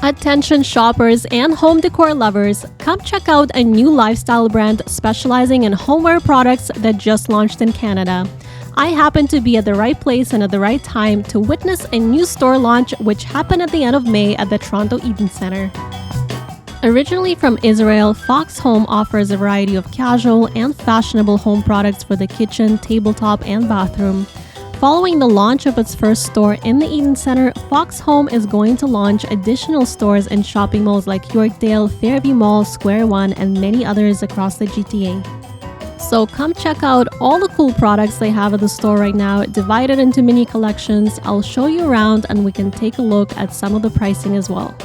Attention shoppers and home decor lovers, come check out a new lifestyle brand specializing in homeware products that just launched in Canada. I happened to be at the right place and at the right time to witness a new store launch which happened at the end of May at the Toronto Eaton Centre. Originally from Israel, Fox Home offers a variety of casual and fashionable home products for the kitchen, tabletop, and bathroom. Following the launch of its first store in the Eaton Centre, Fox Home is going to launch additional stores in shopping malls like Yorkdale, Fairview Mall, Square One, and many others across the GTA. So come check out all the cool products they have at the store right now, divided into mini collections. I'll show you around and we can take a look at some of the pricing as well.